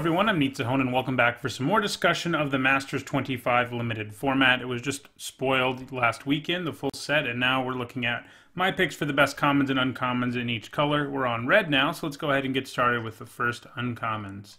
everyone, I'm Nitsuhone, and welcome back for some more discussion of the Masters 25 limited format. It was just spoiled last weekend, the full set, and now we're looking at my picks for the best commons and uncommons in each color. We're on red now, so let's go ahead and get started with the first uncommons.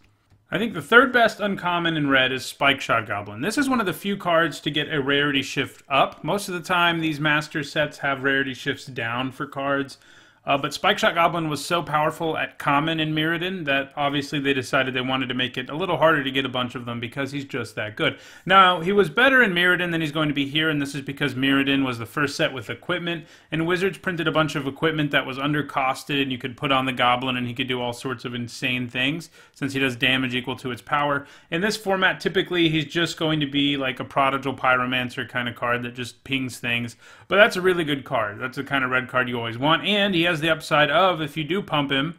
I think the third best uncommon in red is Spike-Shot Goblin. This is one of the few cards to get a rarity shift up. Most of the time, these Master sets have rarity shifts down for cards. But Spike-Shot Goblin was so powerful at common in Mirrodin that obviously they decided they wanted to make it a little harder to get a bunch of them because he's just that good. Now, he was better in Mirrodin than he's going to be here, and this is because Mirrodin was the first set with equipment, and Wizards printed a bunch of equipment that was undercosted, and you could put on the Goblin and he could do all sorts of insane things since he does damage equal to its power. In this format, typically he's just going to be like a Prodigal Pyromancer kind of card that just pings things, but that's a really good card. That's the kind of red card you always want, and he has the upside of, if you do pump him,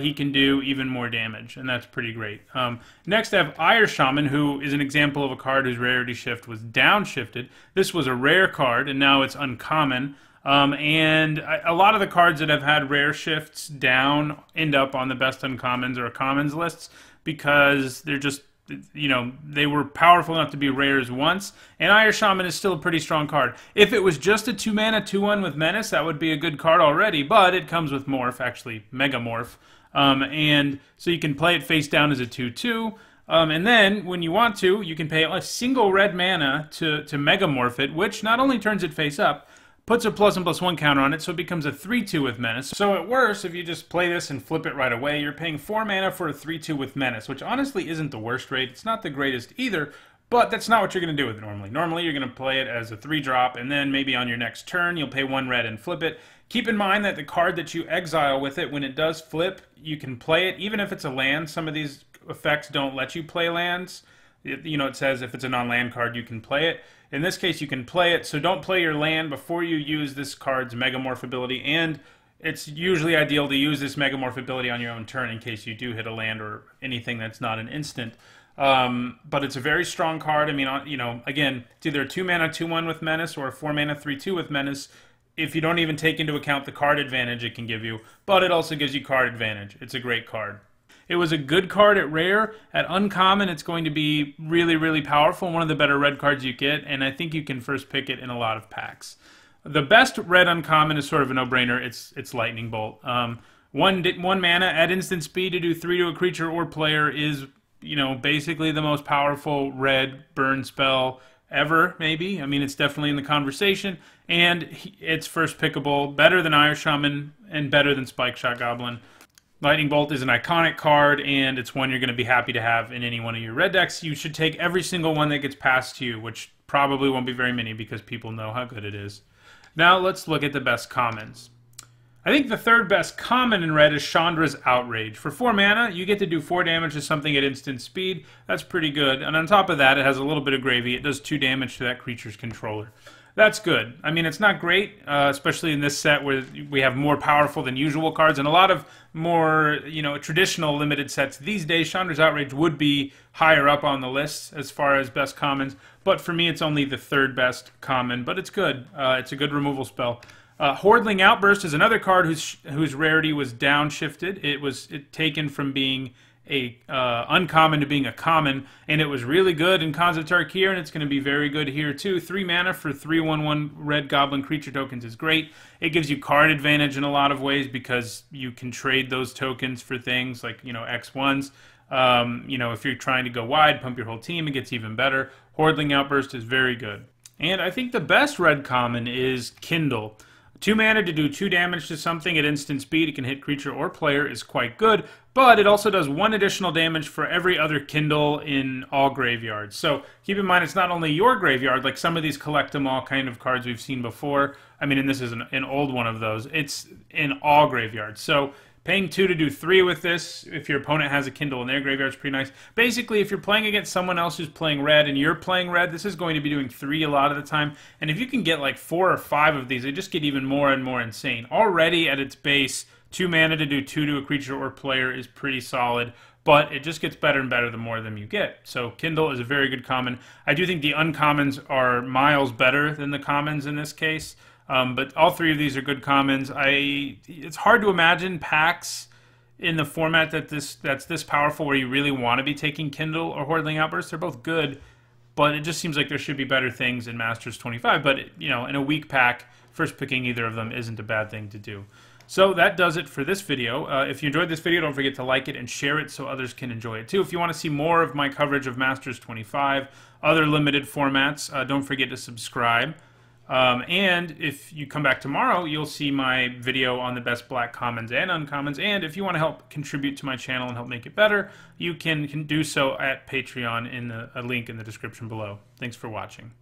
he can do even more damage, and that's pretty great. Next I have Ire Shaman, who is an example of a card whose rarity shift was downshifted. This was a rare card, and now it's uncommon. And a lot of the cards that have had rare shifts down end up on the best uncommons or commons lists because they're just, you know, they were powerful enough to be rares once, and Ire Shaman is still a pretty strong card. If it was just a 2-mana 2/1 with Menace, that would be a good card already, but it comes with Morph, actually Mega Morph, and so you can play it face down as a 2/2, and then when you want to, you can pay a single red mana to Mega Morph it, which not only turns it face up, puts a +1/+1 counter on it, so it becomes a 3/2 with Menace. So at worst, if you just play this and flip it right away, you're paying 4 mana for a 3/2 with Menace, which honestly isn't the worst rate. It's not the greatest either, but that's not what you're going to do with it normally. Normally, you're going to play it as a 3-drop, and then maybe on your next turn, you'll pay 1 red and flip it. Keep in mind that the card that you exile with it, when it does flip, you can play it, even if it's a land. Some of these effects don't let you play lands. You know, it says if it's a non-land card, you can play it. In this case, you can play it, so don't play your land before you use this card's Megamorph ability, and it's usually ideal to use this Megamorph ability on your own turn in case you do hit a land or anything that's not an instant. But it's a very strong card. I mean, you know, again, it's either a 2-mana 2/1 with Menace or a 4-mana 3/2 with Menace. If you don't even take into account the card advantage it can give you, but it also gives you card advantage. It's a great card. It was a good card at rare. At uncommon, it's going to be really, really powerful. One of the better red cards you get, and I think you can first pick it in a lot of packs. The best red uncommon is sort of a no-brainer. It's Lightning Bolt. One mana at instant speed to do 3 to a creature or player is, you know, basically the most powerful red burn spell ever, maybe. I mean, it's definitely in the conversation, and it's first pickable, better than Ire Shaman and better than Spike-Shot Goblin. Lightning Bolt is an iconic card, and it's one you're going to be happy to have in any one of your red decks. You should take every single one that gets passed to you, which probably won't be very many because people know how good it is. Now let's look at the best commons. I think the third best common in red is Chandra's Outrage. For 4 mana, you get to do 4 damage to something at instant speed. That's pretty good. And on top of that, it has a little bit of gravy. It does 2 damage to that creature's controller. That's good. I mean, it's not great, especially in this set where we have more powerful than usual cards, and a lot of more, you know, traditional limited sets these days. Chandra's Outrage would be higher up on the list as far as best commons, but for me, it's only the third best common. But it's good. It's a good removal spell. Hordeling Outburst is another card whose rarity was downshifted. It was taken from being a uncommon to being a common, and it was really good in Khans of Tarkir, and it's going to be very good here too. 3 mana for 3/1/1 red goblin creature tokens is great. It gives you card advantage in a lot of ways because you can trade those tokens for things like, you know, X1s. You know, if you're trying to go wide, pump your whole team, it gets even better. Hordeling Outburst is very good. And I think the best red common is Kindle. 2 mana to do 2 damage to something at instant speed. It can hit creature or player is quite good, but it also does 1 additional damage for every other Kindle in all graveyards. So keep in mind, it's not only your graveyard, like some of these collect them all kind of cards we've seen before. I mean, and this is an old one of those. It's in all graveyards. So paying 2 to do 3 with this, if your opponent has a Kindle in their graveyard, is pretty nice. Basically, if you're playing against someone else who's playing red and you're playing red, this is going to be doing 3 a lot of the time. And if you can get like 4 or 5 of these, they just get even more and more insane. Already at its base, 2 mana to do 2 to a creature or player is pretty solid, but it just gets better and better the more of them you get. So Kindle is a very good common. I do think the uncommons are miles better than the commons in this case. But all 3 of these are good commons. It's hard to imagine packs in the format that's this powerful, where you really want to be taking Kindle or Hordling Outburst. They're both good, but it just seems like there should be better things in Masters 25. But you know, in a weak pack, first picking either of them isn't a bad thing to do. So that does it for this video. If you enjoyed this video, don't forget to like it and share it so others can enjoy it too. If you want to see more of my coverage of Masters 25, other limited formats, don't forget to subscribe. And if you come back tomorrow, you'll see my video on the best black commons and uncommons. And if you want to help contribute to my channel and help make it better, you can do so at Patreon in a link in the description below. Thanks for watching.